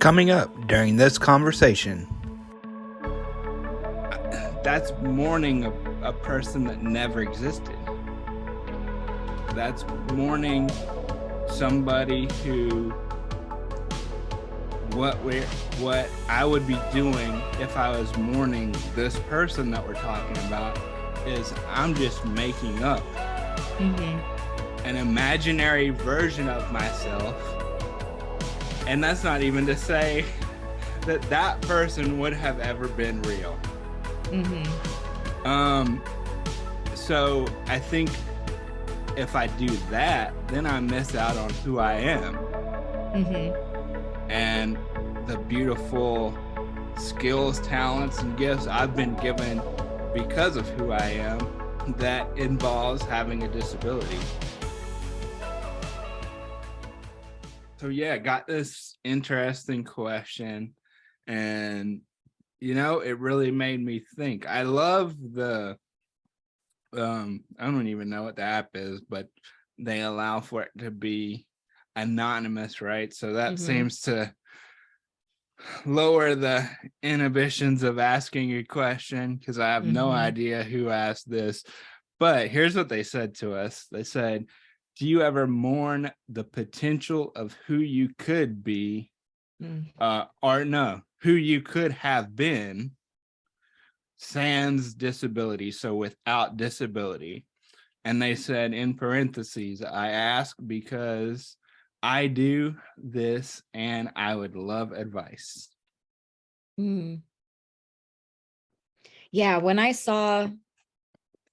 Coming up during this conversation. That's mourning a person that never existed. That's mourning somebody who what I would be doing if I was mourning this person that we're talking about is I'm just making up an imaginary version of myself. And that's not even to say that that person would have ever been real. So I think if I do that, then I miss out on who I am. And the beautiful skills, talents, and gifts I've been given because of who I am that involves having a disability. So yeah, got this interesting question, and it really made me think. I love the I don't even know what the app is, but they allow for it to be anonymous, right? So that seems to lower the inhibitions of asking a question, because I have no idea who asked this. But here's what they said to us. They said, do you ever mourn the potential of who you could be, who you could have been, sans disability, so without disability? And they said, in parentheses, I ask because I do this and I would love advice. Yeah, when I saw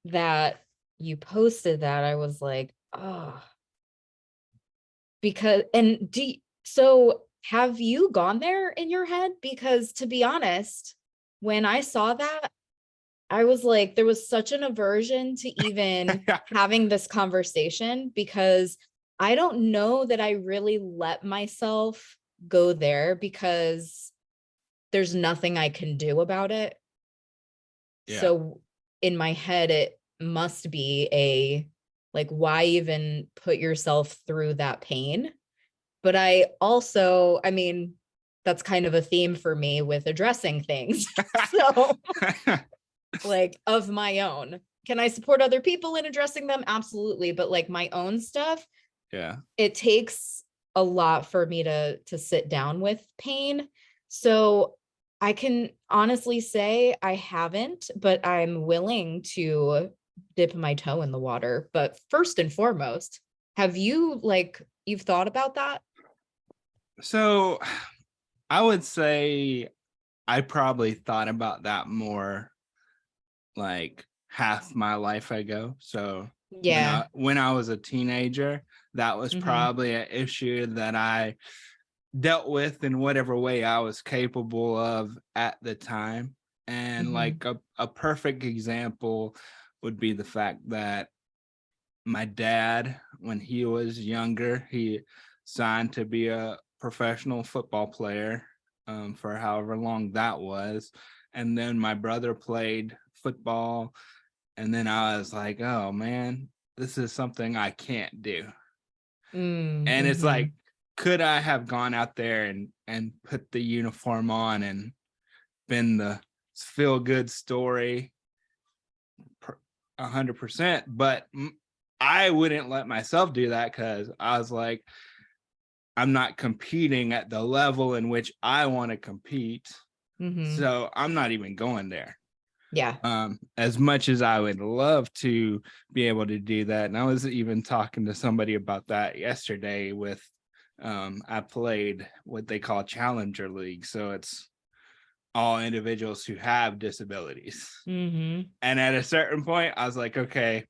that you posted that, I was like, oh, because, so have you gone there in your head? Because to be honest, when I saw that, I was like, there was such an aversion to even having this conversation, because I don't know that I really let myself go there, because there's nothing I can do about it. Yeah. So in my head, it must be why even put yourself through that pain? But I also, that's kind of a theme for me with addressing things. So of my own, can I support other people in addressing them? Absolutely. But my own stuff, it takes a lot for me to sit down with pain. So I can honestly say I haven't, but I'm willing to dip my toe in the water. But first and foremost, have you you've thought about that? So I would say I probably thought about that more half my life ago. So yeah, when I was a teenager, that was probably an issue that I dealt with in whatever way I was capable of at the time. And a perfect example would be the fact that my dad, when he was younger, he signed to be a professional football player for however long that was. And then my brother played football. And then I was like, oh man, this is something I can't do. And it's like, could I have gone out there and put the uniform on and been the feel good story 100%? But I wouldn't let myself do that, because I was like, I'm not competing at the level in which I want to compete. So I'm not even going there. Yeah. As much as I would love to be able to do that. And I was even talking to somebody about that yesterday with, I played what they call Challenger League. So it's all individuals who have disabilities. And at a certain point, I was like, okay,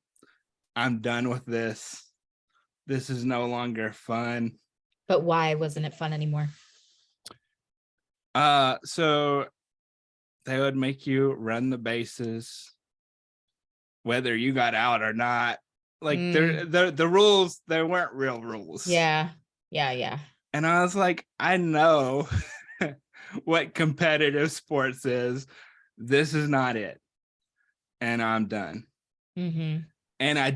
I'm done with this. This is no longer fun. But why wasn't it fun anymore? So they would make you run the bases, whether you got out or not. The rules, there weren't real rules. Yeah. And I was like, I know what competitive sports is. This is not it. And I'm done. And I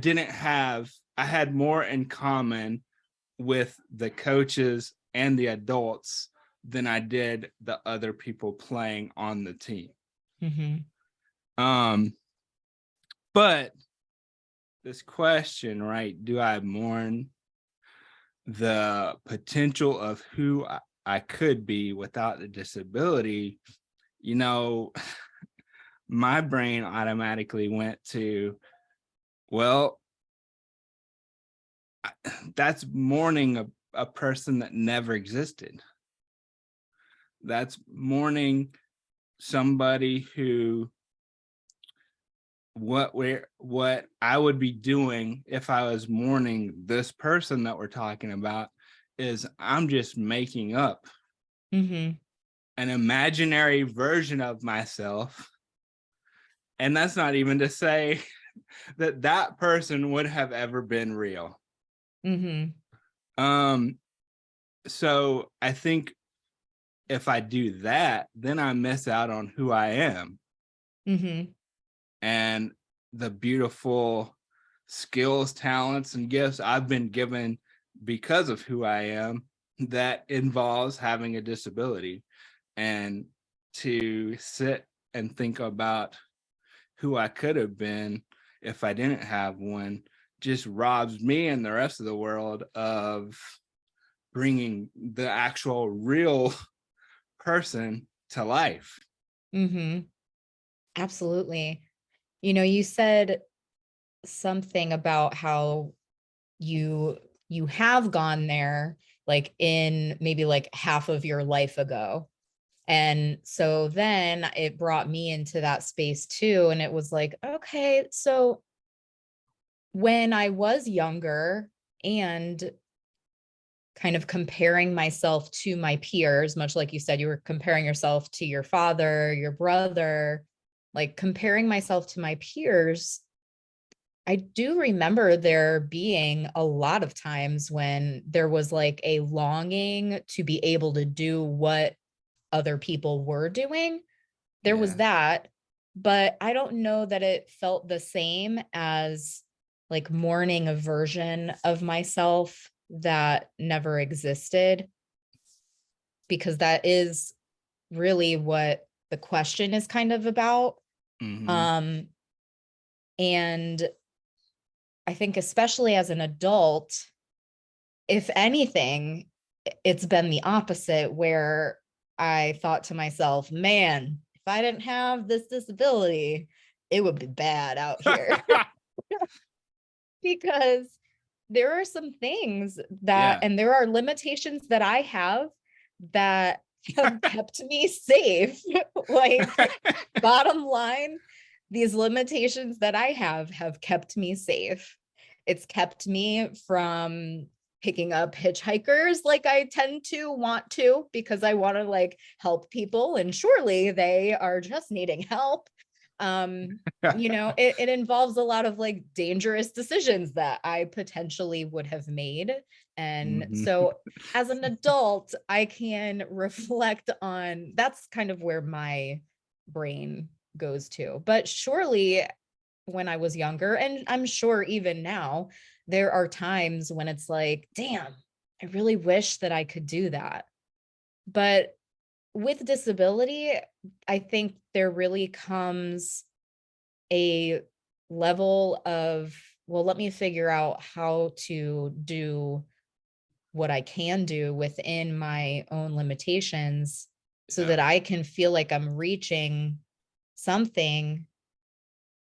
had more in common with the coaches and the adults than I did the other people playing on the team. But this question, right? Do I mourn the potential of who I could be without the disability? You know, my brain automatically went to, well, that's mourning a person that never existed. That's mourning somebody who, what I would be doing if I was mourning this person that we're talking about is I'm just making up an imaginary version of myself. And that's not even to say that that person would have ever been real. So I think if I do that, then I miss out on who I am. And the beautiful skills, talents, and gifts I've been given because of who I am, that involves having a disability. And to sit and think about who I could have been if I didn't have one just robs me and the rest of the world of bringing the actual real person to life. Absolutely. You know, you said something about how you have gone there like in maybe like half of your life ago. And so then it brought me into that space too. And it was like, okay, so when I was younger and kind of comparing myself to my peers, much like you said, you were comparing yourself to your father, your brother, like comparing myself to my peers, I do remember there being a lot of times when there was like a longing to be able to do what other people were doing. There was that, but I don't know that it felt the same as like mourning a version of myself that never existed, because that is really what the question is kind of about. And I think especially as an adult, if anything, it's been the opposite, where I thought to myself, man, if I didn't have this disability, it would be bad out here. Because there are some things that, and there are limitations that I have that have kept me safe. Like, bottom line, these limitations that I have kept me safe. It's kept me from picking up hitchhikers like I tend to want to, because I want to like help people, and surely they are just needing help. You know, it involves a lot of like dangerous decisions that I potentially would have made. And so as an adult, I can reflect on, that's kind of where my brain goes to. But surely when I was younger, and I'm sure even now, there are times when it's like, damn, I really wish that I could do that. But with disability, I think there really comes a level of, well, let me figure out how to do what I can do within my own limitations so that I can feel like I'm reaching something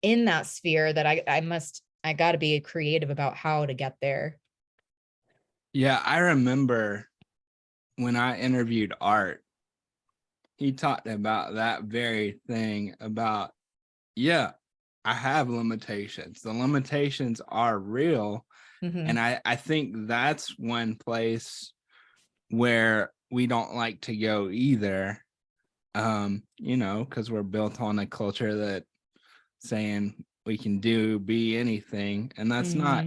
in that sphere that I got to be creative about how to get there. Yeah, I remember when I interviewed Art, he talked about that very thing about, I have limitations. The limitations are real. And I think that's one place where we don't like to go either. You know, because we're built on a culture that saying we can be anything, and that's not,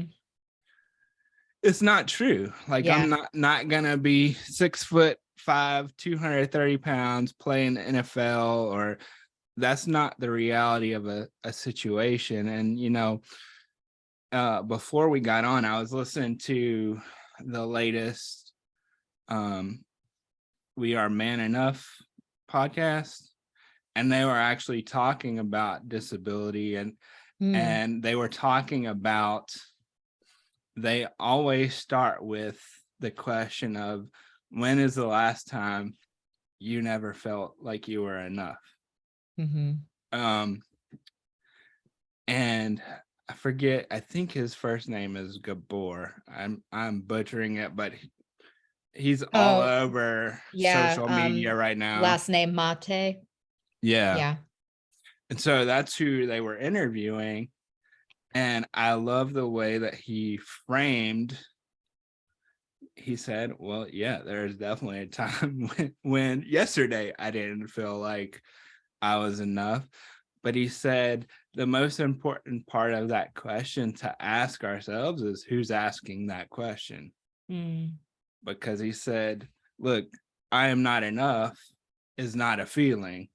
it's not true. Like, I'm not gonna be 6'5", 230 pounds playing NFL, or that's not the reality of a situation. And you know, before we got on, I was listening to the latest We Are Man Enough podcast, and they were actually talking about disability, and they were talking about, they always start with the question of, when is the last time you never felt like you were enough? And I forget, I think his first name is Gabor. I'm butchering it, but he's all over social media right now. Last name Mate. Yeah. And so that's who they were interviewing. And I love the way that he said, well, yeah, there's definitely a time when yesterday I didn't feel like I was enough. But he said the most important part of that question to ask ourselves is, who's asking that question? Because he said, look, I am not enough is not a feeling.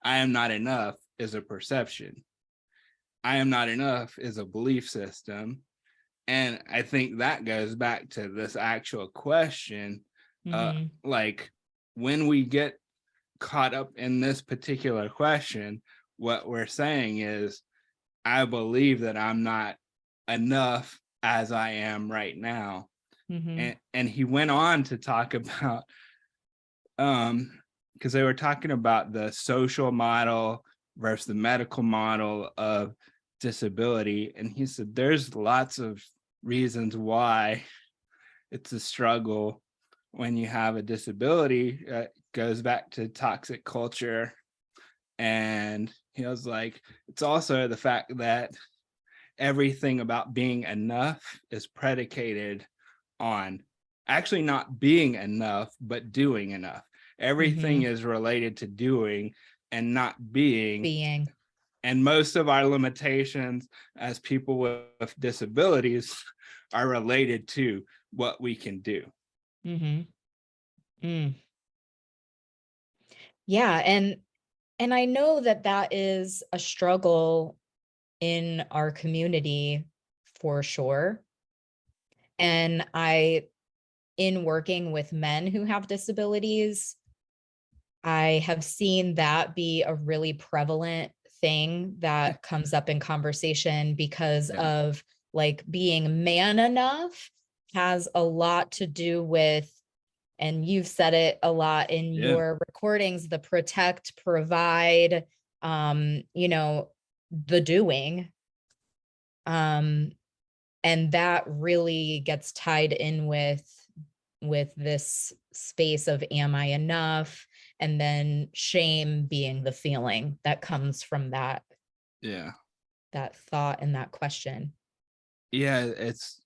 I am not enough is a perception. I am not enough is a belief system. And I think that goes back to this actual question. Like, when we get caught up in this particular question, what we're saying is, I believe that I'm not enough as I am right now. And he went on to talk about, because they were talking about the social model versus the medical model of disability. And he said, there's lots of reasons why it's a struggle when you have a disability. Goes back to toxic culture. And he was like, it's also the fact that everything about being enough is predicated on actually not being enough, but doing enough. Everything is related to doing and not being. And most of our limitations as people with disabilities are related to what we can do. Yeah. And I know that is a struggle in our community for sure. And in working with men who have disabilities, I have seen that be a really prevalent thing that comes up in conversation, because of like being man enough has a lot to do with, and you've said it a lot in your recordings, the protect, provide, the doing. And that really gets tied in with this space of, am I enough? And then shame being the feeling that comes from that. That thought and that question. Yeah, it's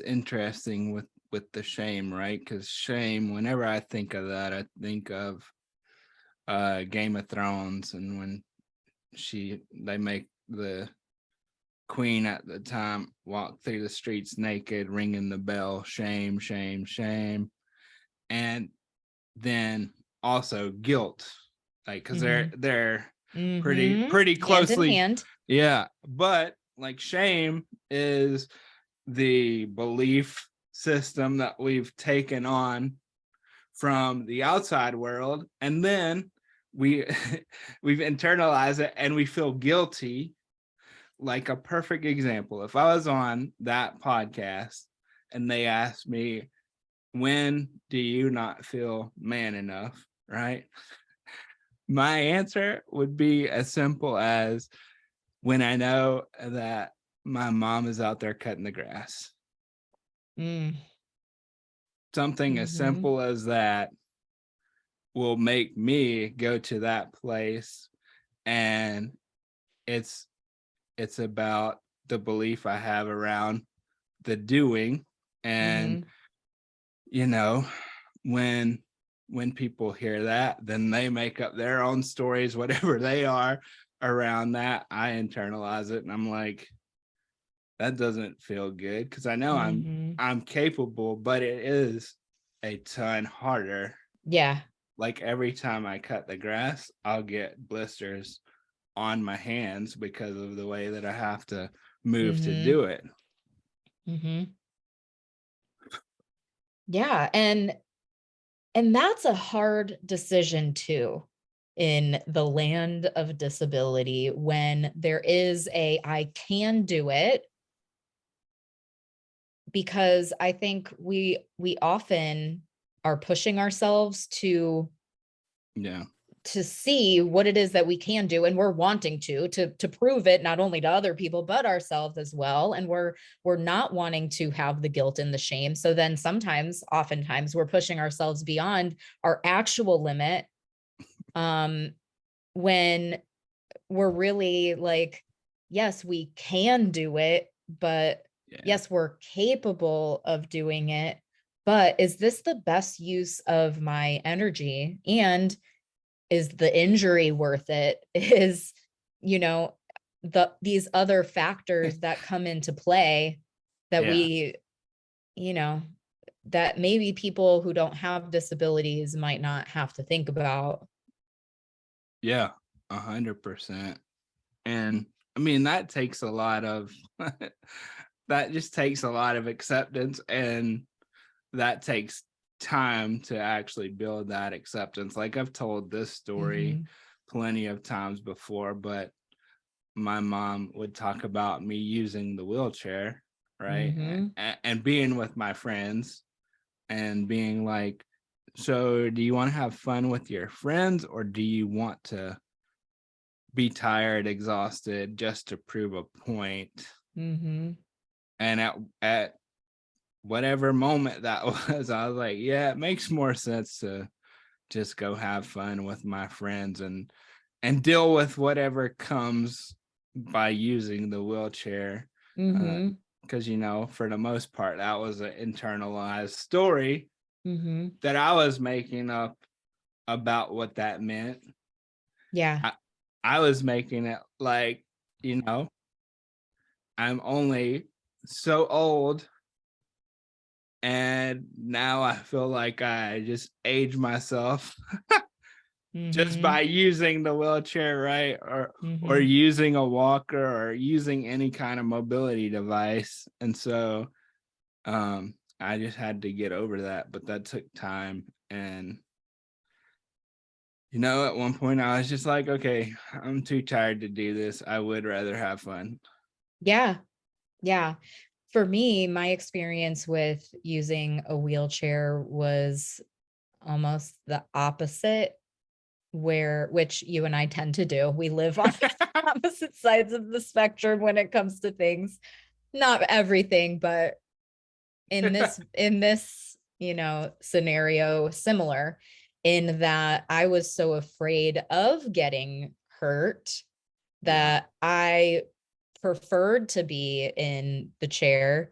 interesting with the shame, right? Because shame, whenever I think of that, I think of Game of Thrones, and when they make the queen at the time walk through the streets naked, ringing the bell, shame, shame, shame. And then also guilt, like, because they're pretty closely hand in hand. Yeah, but like, shame is the belief system that we've taken on from the outside world, and then we've internalized it and we feel guilty. Like, a perfect example, if I was on that podcast and they asked me, when do you not feel man enough, right? My answer would be as simple as, when I know that my mom is out there cutting the grass. Something as simple as that will make me go to that place. And it's about the belief I have around the doing. And when people hear that, then they make up their own stories, whatever they are around that. I internalize it, and I'm like, that doesn't feel good, because I know I'm capable, but it is a ton harder. Like, every time I cut the grass, I'll get blisters on my hands because of the way that I have to move to do it. Yeah. And And that's a hard decision too, in the land of disability, when there is I can do it, because I think we often are pushing ourselves to see what it is that we can do, and we're wanting to prove it, not only to other people but ourselves as well, and we're not wanting to have the guilt and the shame. So then oftentimes we're pushing ourselves beyond our actual limit, when we're really like, yes, we can do it, but yes, we're capable of doing it, but is this the best use of my energy? And is the injury worth it? Is, these other factors that come into play that we, that maybe people who don't have disabilities might not have to think about. Yeah, 100%. And I mean, that takes a lot of that just takes a lot of acceptance, and that takes time to actually build that acceptance. Like, I've told this story plenty of times before, but my mom would talk about me using the wheelchair, right? And being with my friends and being like, so do you want to have fun with your friends, or do you want to be tired, exhausted, just to prove a point? And at whatever moment that was, I was like, yeah, it makes more sense to just go have fun with my friends and deal with whatever comes by using the wheelchair. Because for the most part, that was an internalized story that I was making up about what that meant. I was making it like, I'm only so old, and now I feel like I just age myself just by using the wheelchair, right? Or using a walker, or using any kind of mobility device. And so I just had to get over that, but that took time. And at one point I was just like, okay, I'm too tired to do this. I would rather have fun. Yeah. For me, my experience with using a wheelchair was almost the opposite, which you and I tend to do. We live on opposite sides of the spectrum when it comes to things. Not everything, but in this scenario, similar, in that I was so afraid of getting hurt that I preferred to be in the chair.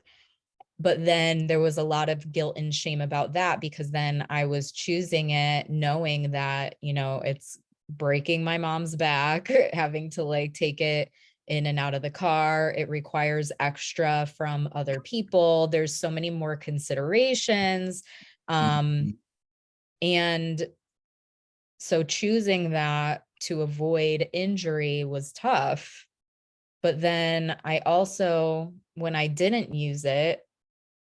But then there was a lot of guilt and shame about that, because then I was choosing it knowing that, it's breaking my mom's back, having to like take it in and out of the car. It requires extra from other people. There's so many more considerations. And so choosing that to avoid injury was tough. But then I also, when I didn't use it,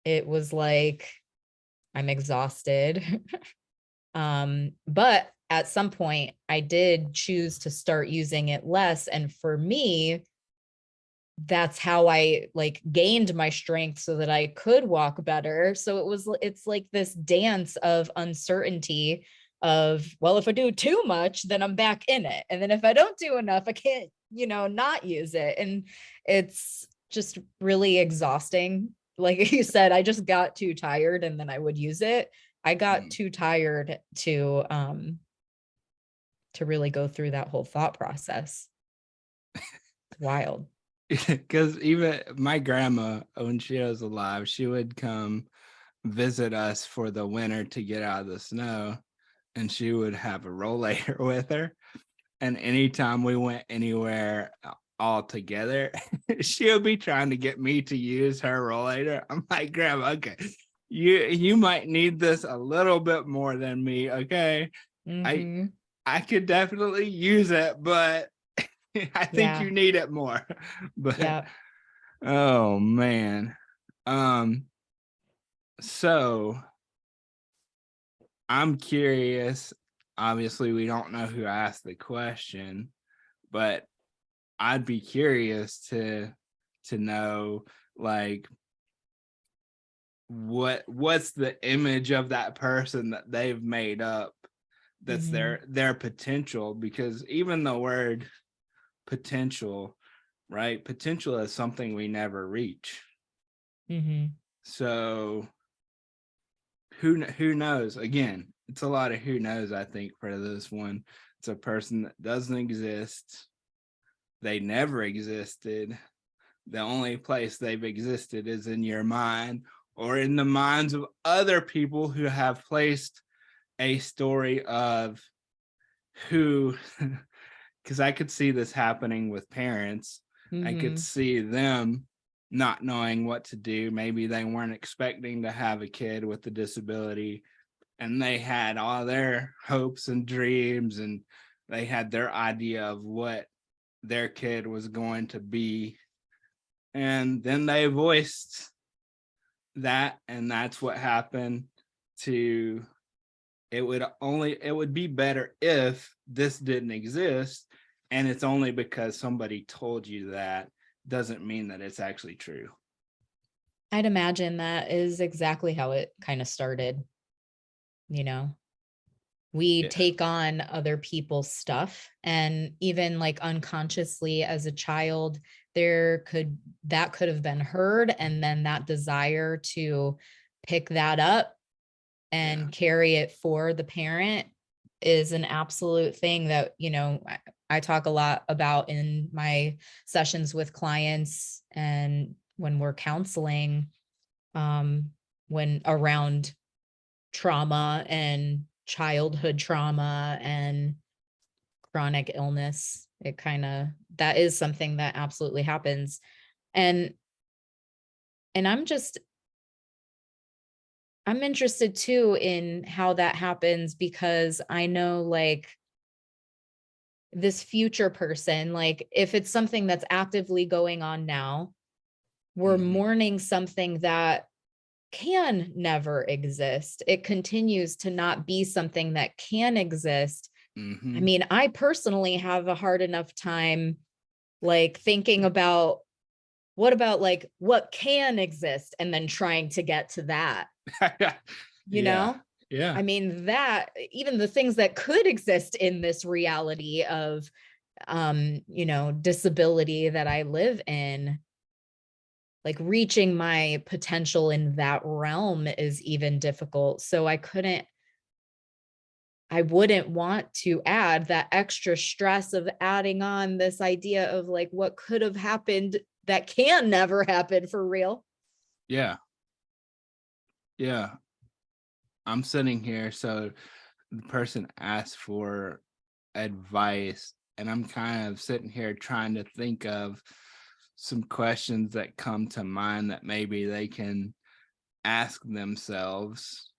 it was like, I'm exhausted. But at some point I did choose to start using it less. And for me, that's how I like gained my strength so that I could walk better. So it's like this dance of uncertainty of, well, if I do too much, then I'm back in it. And then if I don't do enough, I can't, not use it. And it's just really exhausting. Like you said, I just got too tired and then I would use it. I got too tired to really go through that whole thought process. Wild. Because even my grandma, when she was alive, she would come visit us for the winter to get out of the snow, and she would have a rollator with her. And anytime we went anywhere all together, she would be trying to get me to use her rollator. I'm like, Grandma, okay, you might need this a little bit more than me, okay? I could definitely use it, but I think you need it more. But oh man. So I'm curious. Obviously, we don't know who asked the question, but I'd be curious to know, like, what's the image of that person that they've made up that's their potential, because even the word potential, right? Potential is something we never reach. So who knows? Again, it's a lot of who knows, I think, for this one. It's a person that doesn't exist. They never existed. The only place they've existed is in your mind or in the minds of other people who have placed a story of who, because I could see this happening with parents. I could see them not knowing what to do. Maybe they weren't expecting to have a kid with a disability, and they had all their hopes and dreams, and they had their idea of what their kid was going to be. And then they voiced that, and that's what happened. To it would be better if this didn't exist, and it's only because somebody told you that doesn't mean that it's actually true. I'd imagine that is exactly how it kind of started. We take on other people's stuff, and even like unconsciously as a child, that could have been heard, and then that desire to pick that up and carry it for the parent is an absolute thing that, I talk a lot about in my sessions with clients and when we're counseling, when around trauma and childhood trauma and chronic illness. That is something that absolutely happens. And I'm interested too in how that happens, because I know, like, this future person, like if it's something that's actively going on now, we're mourning something that can never exist. It continues to not be something that can exist. I mean, I personally have a hard enough time, like, thinking about what can exist and then trying to get to that. you know I mean, that even the things that could exist in this reality of disability that I live in, like reaching my potential in that realm is even difficult. So I wouldn't want to add that extra stress of adding on this idea of like what could have happened that can never happen for real. Yeah. I'm sitting here, so the person asked for advice, and I'm kind of sitting here trying to think of some questions that come to mind that maybe they can ask themselves,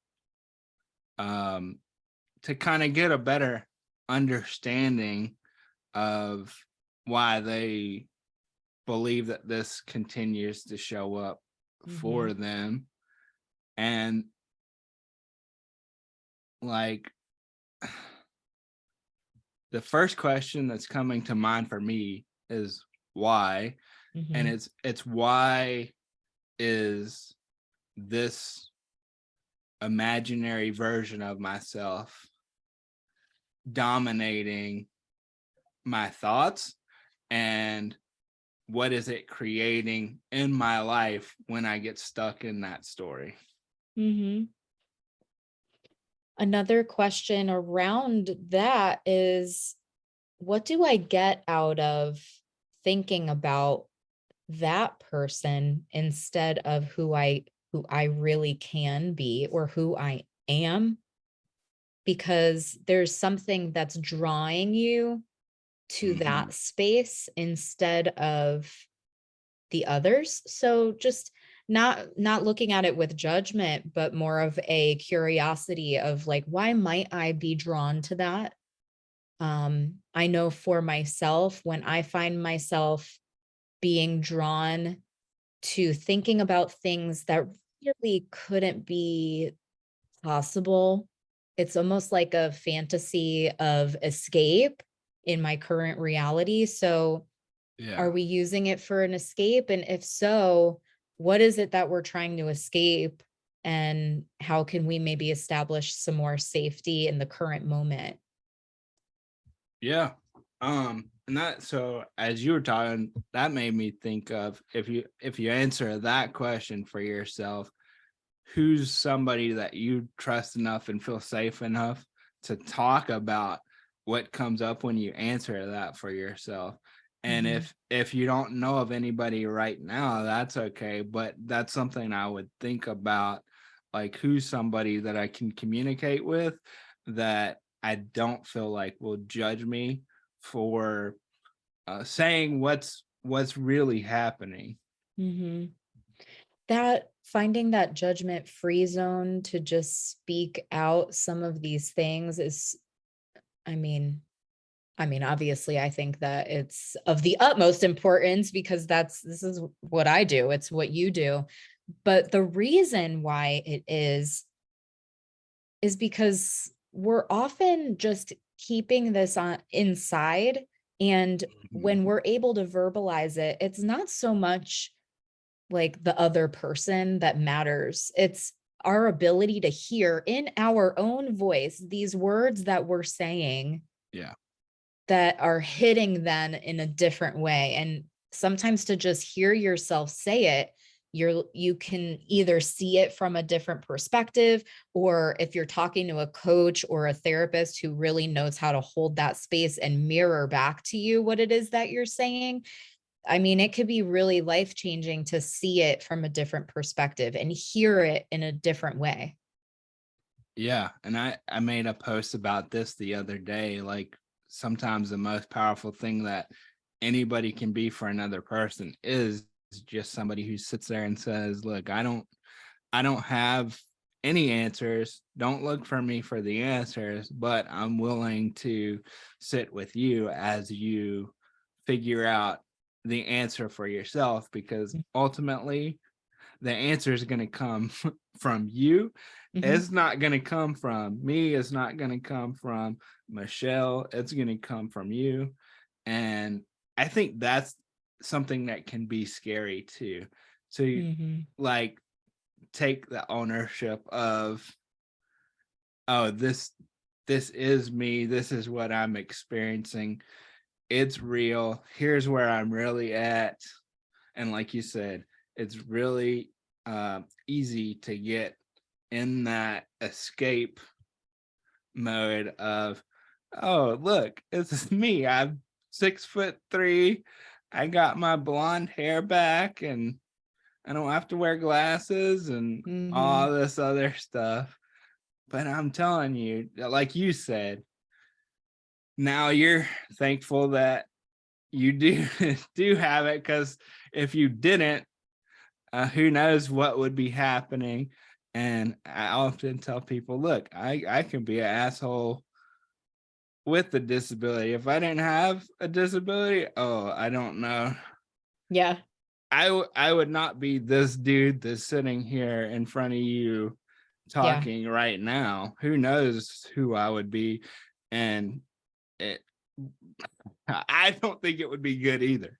to kind of get a better understanding of why they believe that this continues to show up for them. And like, the first question that's coming to mind for me is why. And it's why is this imaginary version of myself dominating my thoughts, and what is it creating in my life when I get stuck in that story? Another question around that is, what do I get out of thinking about that person instead of who I really can be or who I am? Because there's something that's drawing you to that space instead of the others. So just not looking at it with judgment, but more of a curiosity of like, why might I be drawn to that? I know for myself, when I find myself being drawn to thinking about things that really couldn't be possible it's almost like a fantasy of escape in my current reality. So are we using it for an escape? And if so, what is it that we're trying to escape? And how can we maybe establish some more safety in the current moment? Yeah. And that, so as you were talking, that made me think of, if you answer that question for yourself, who's somebody that you trust enough and feel safe enough to talk about what comes up when you answer that for yourself. And if you don't know of anybody right now, that's okay, but that's something I would think about, like, who's somebody that I can communicate with that I don't feel like will judge me for saying what's really happening. That finding that judgment-free zone to just speak out some of these things is, I mean, obviously, I think that it's of the utmost importance because this is what I do. It's what you do. But the reason why it is because we're often just keeping this on inside. And when we're able to verbalize it, it's not so much like the other person that matters. It's our ability to hear in our own voice these words that we're saying. Yeah. That are hitting then in a different way. And sometimes to just hear yourself say it, you can either see it from a different perspective, or if you're talking to a coach or a therapist who really knows how to hold that space and mirror back to you what it is that you're saying. I mean, it could be really life-changing to see it from a different perspective and hear it in a different way. Yeah. And I made a post about this the other day. Like, sometimes the most powerful thing that anybody can be for another person is just somebody who sits there and says, look, I don't have any answers. Don't look for me for the answers, but I'm willing to sit with you as you figure out the answer for yourself, because ultimately the answer is going to come from you. It's not going to come from me. It's not going to come from Michelle. It's going to come from you. And I think that's something that can be scary too. So you, like, take the ownership of, oh, this is me. This is what I'm experiencing. It's real. Here's where I'm really at. And like you said, it's really easy to get in that escape mode of, oh, look, it's me. I'm 6'3". I got my blonde hair back and I don't have to wear glasses and all this other stuff. But I'm telling you, like you said, now you're thankful that you do have it, because if you didn't, who knows what would be happening. And I often tell people, look, I can be an asshole with a disability. If I didn't have a disability, oh, I don't know. Yeah. I would not be this dude that's sitting here in front of you talking right now. Who knows who I would be. And I don't think it would be good either.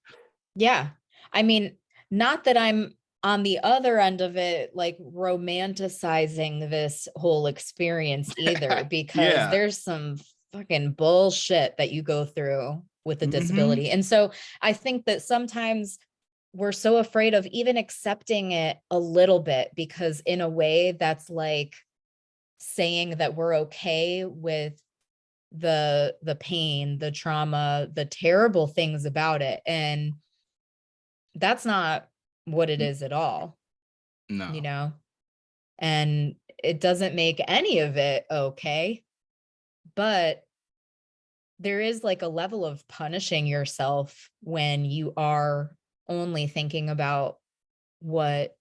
Yeah. I mean, not that I'm on the other end of it, like romanticizing this whole experience either, because there's some fucking bullshit that you go through with a disability. And so I think that sometimes we're so afraid of even accepting it a little bit, because in a way that's like saying that we're okay with the pain, the trauma, the terrible things about it. And that's not what it is at all. No. You know, and it doesn't make any of it okay. But there is like a level of punishing yourself when you are only thinking about what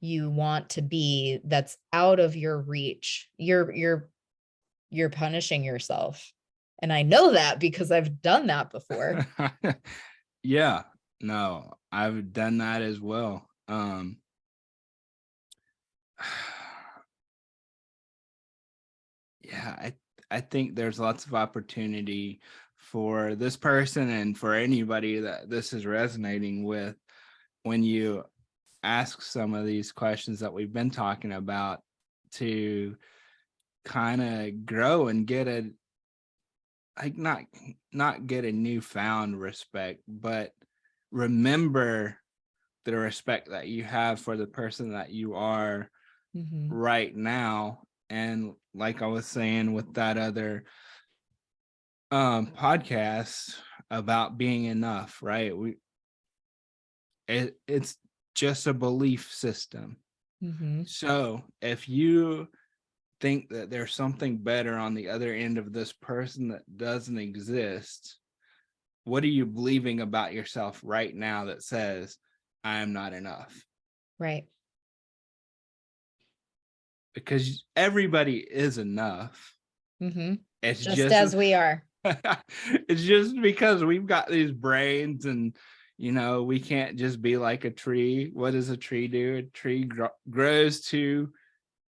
you want to be that's out of your reach. You're punishing yourself. And I know that because I've done that before. Yeah, no, I've done that as well. Yeah, I think there's lots of opportunity for this person and for anybody that this is resonating with when you ask some of these questions that we've been talking about, to kind of grow and get a, like, not get a newfound respect, but remember the respect that you have for the person that you are right now. And like I was saying with that other podcast about being enough, right? It's just a belief system. So if you think that there's something better on the other end of this person that doesn't exist, what are you believing about yourself right now that says I am not enough? Right. Because everybody is enough. It's just as we are. It's just because we've got these brains, and we can't just be like a tree. What does a tree do? A tree grows to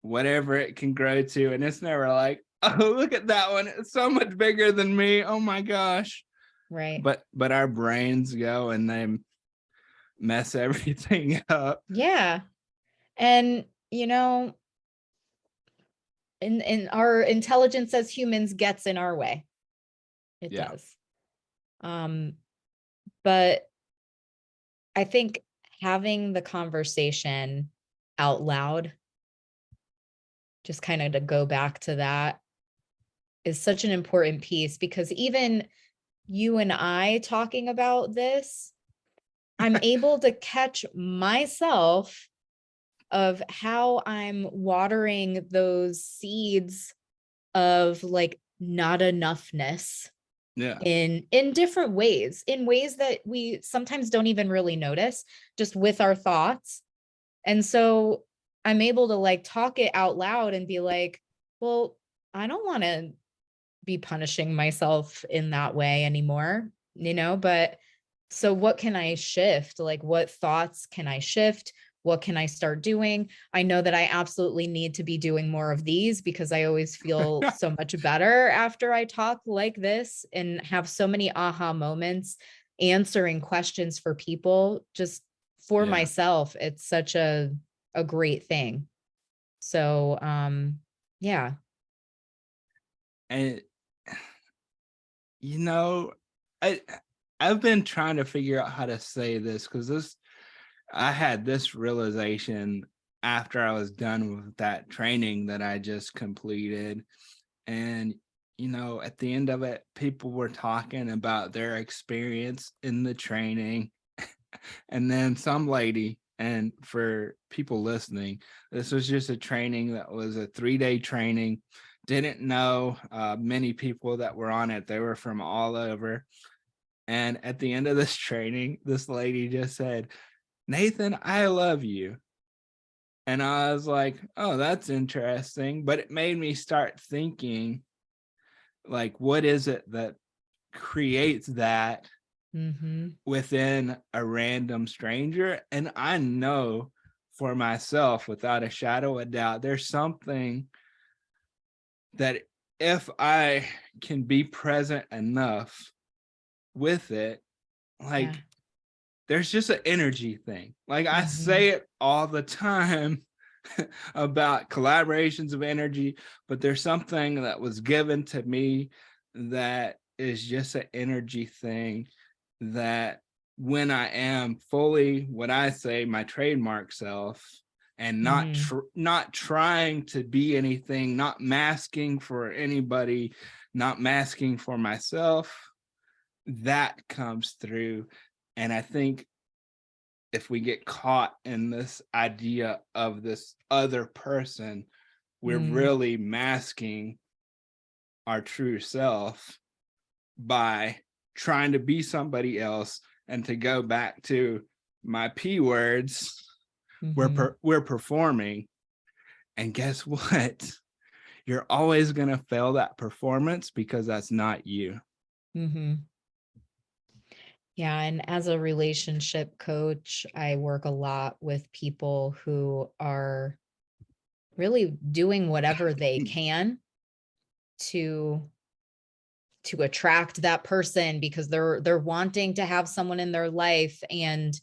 whatever it can grow to, and it's never like, oh, look at that one, it's so much bigger than me, oh my gosh. Right. But our brains go and they mess everything up. Yeah. And in our intelligence as humans gets in our way. It does. But I think having the conversation out loud, just kind of to go back to that, is such an important piece, because even you and I talking about this, I'm able to catch myself of how I'm watering those seeds of like not enoughness in different ways, in ways that we sometimes don't even really notice, just with our thoughts. And so I'm able to like talk it out loud and be like, well, I don't want to be punishing myself in that way anymore, but so what can I shift? Like, what thoughts can I shift? What can I start doing? I know that I absolutely need to be doing more of these, because I always feel so much better after I talk like this and have so many aha moments answering questions for people, just for myself. It's such a great thing. So, yeah. And I've been trying to figure out how to say this, because I had this realization after I was done with that training that I just completed. And, at the end of it, people were talking about their experience in the training. And then some lady, and for people listening, this was just a training that was a 3-day training. Didn't know many people that were on it. They were from all over. And at the end of this training, this lady just said, "Nathan, I love you." And I was like, oh, that's interesting. But it made me start thinking, like, what is it that creates that within a random stranger? And I know for myself, without a shadow of a doubt, there's something that if I can be present enough with it, like, there's just an energy thing. Like, I say it all the time about collaborations of energy, but there's something that was given to me that is just an energy thing, that when I am fully what I say my trademark self, and not trying to be anything, not masking for anybody, not masking for myself, that comes through. And I think if we get caught in this idea of this other person, we're really masking our true self by trying to be somebody else. And to go back to my P words, we're performing. And guess what? You're always going to fail that performance, because that's not you. Yeah. And as a relationship coach, I work a lot with people who are really doing whatever they can to attract that person because they're wanting to have someone in their life, and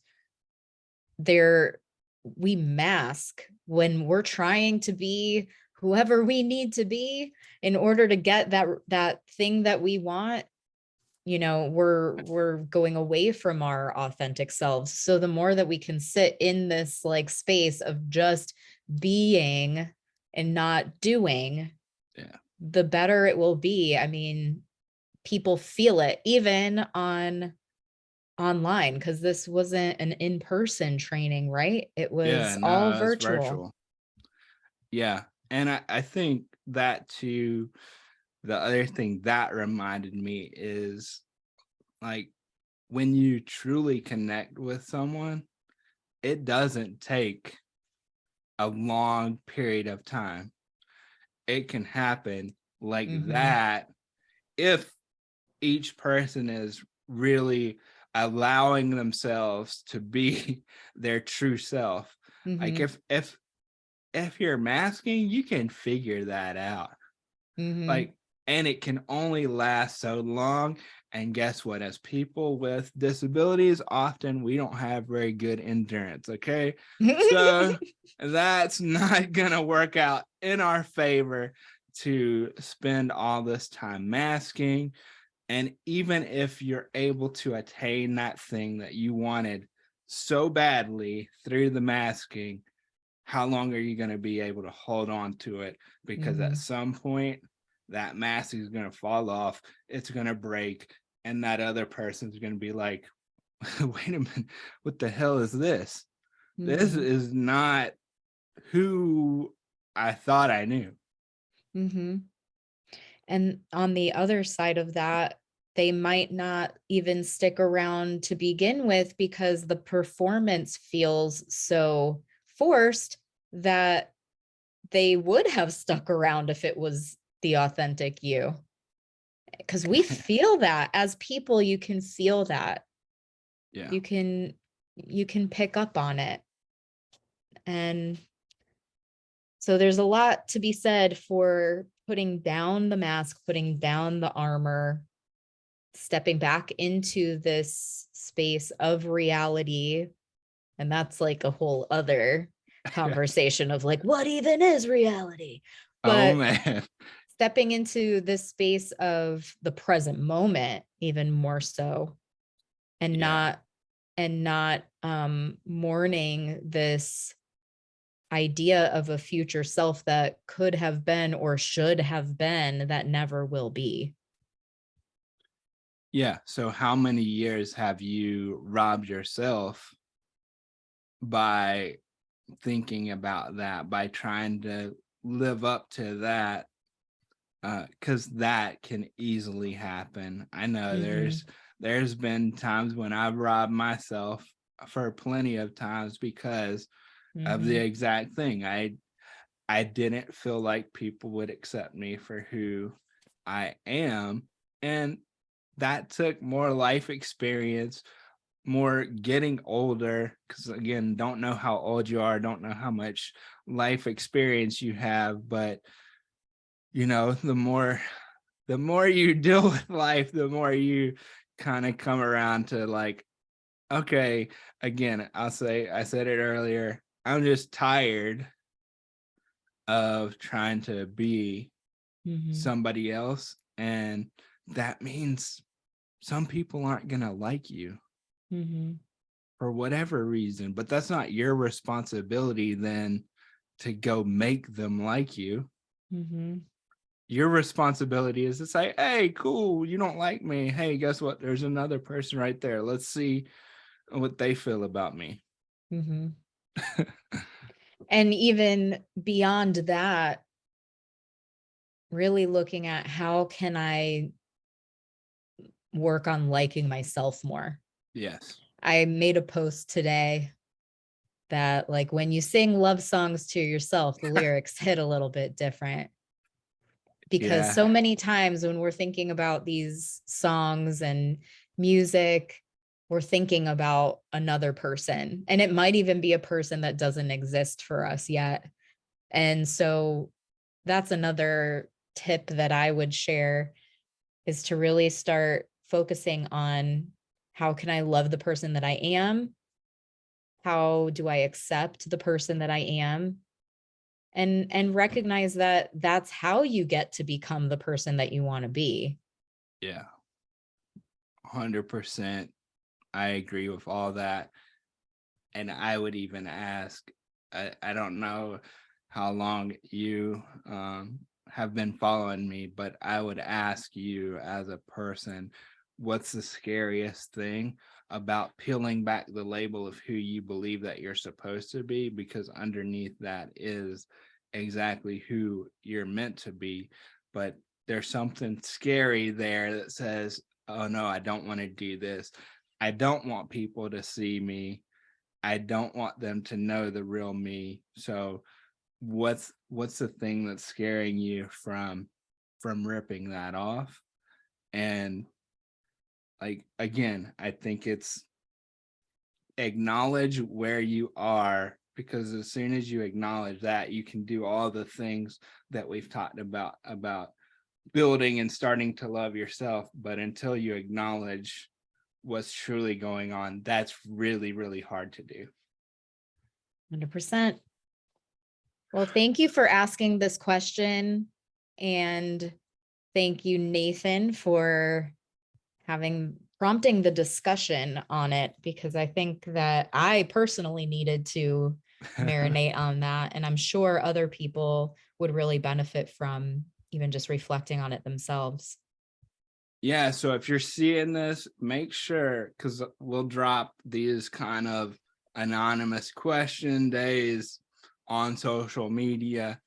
we mask when we're trying to be whoever we need to be in order to get that thing that we want. We're going away from our authentic selves. So the more that we can sit in this like space of just being and not doing, the better it will be. I mean, people feel it even online, because this wasn't an in-person training, right? It was all virtual. Yeah. And I think that too, the other thing that reminded me is like when you truly connect with someone, it doesn't take a long period of time. It can happen like that if each person is really allowing themselves to be their true self. Like if you're masking, you can figure that out. Like, and it can only last so long. And guess what? As people with disabilities, often we don't have very good endurance. Okay. So that's not gonna work out in our favor to spend all this time masking. And even if you're able to attain that thing that you wanted so badly through the masking, how long are you going to be able to hold on to it? Because at some point, that mask is going to fall off, it's going to break, and that other person's going to be like, wait a minute, what the hell is this? This is not who I thought I knew. And on the other side of that, they might not even stick around to begin with because the performance feels so forced that they would have stuck around if it was the authentic you. Because we feel that as people, you can feel that. Yeah. You can pick up on it. And so there's a lot to be said for putting down the mask, putting down the armor, stepping back into this space of reality. And that's like a whole other conversation of like, what even is reality? But oh man, stepping into this space of the present moment, even more so, and not mourning this idea of a future self that could have been or should have been that never will be. Yeah. So how many years have you robbed yourself by thinking about that, by trying to live up to that? Because that can easily happen. I know there's been times when I've robbed myself for plenty of times because of the exact thing. I didn't feel like people would accept me for who I am. And that took more life experience, more getting older, because again, don't know how old you are, don't know how much life experience you have, but the more you deal with life, the more you kind of come around to like, okay, again, I said it earlier, I'm just tired of trying to be somebody else, and that means some people aren't gonna like you for whatever reason, but that's not your responsibility then to go make them like you. Your responsibility is to say, hey, cool, you don't like me, hey, guess what, there's another person right there, let's see what they feel about me. And even beyond that, really looking at how can I work on liking myself more. Yes. I made a post today that like when you sing love songs to yourself, the lyrics hit a little bit different. Because so many times when we're thinking about these songs and music, we're thinking about another person, and it might even be a person that doesn't exist for us yet. And so that's another tip that I would share is to really start focusing on how can I love the person that I am? How do I accept the person that I am? And recognize that that's how you get to become the person that you want to be. Yeah. 100%. I agree with all that. And I would even ask, I don't know how long you have been following me, but I would ask you as a person, what's the scariest thing about peeling back the label of who you believe that you're supposed to be? Because underneath that is exactly who you're meant to be. But there's something scary there that says, oh no, I don't want to do this. I don't want people to see me. I don't want them to know the real me. So what's the thing that's scaring you from ripping that off? And like, again, I think it's acknowledge where you are, because as soon as you acknowledge that, you can do all the things that we've talked about building and starting to love yourself. But until you acknowledge what's truly going on, that's really, really hard to do. 100%. Well, thank you for asking this question. And thank you, Nathan, for prompting the discussion on it, because I think that I personally needed to marinate on that. And I'm sure other people would really benefit from even just reflecting on it themselves. Yeah, so if you're seeing this, make sure, because we'll drop these kind of anonymous question days on social media,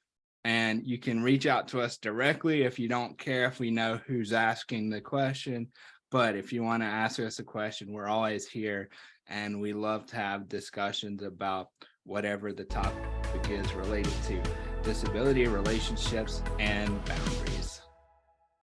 and you can reach out to us directly if you don't care if we know who's asking the question. But if you want to ask us a question, we're always here, and we love to have discussions about whatever the topic is related to disability, relationships, and boundaries.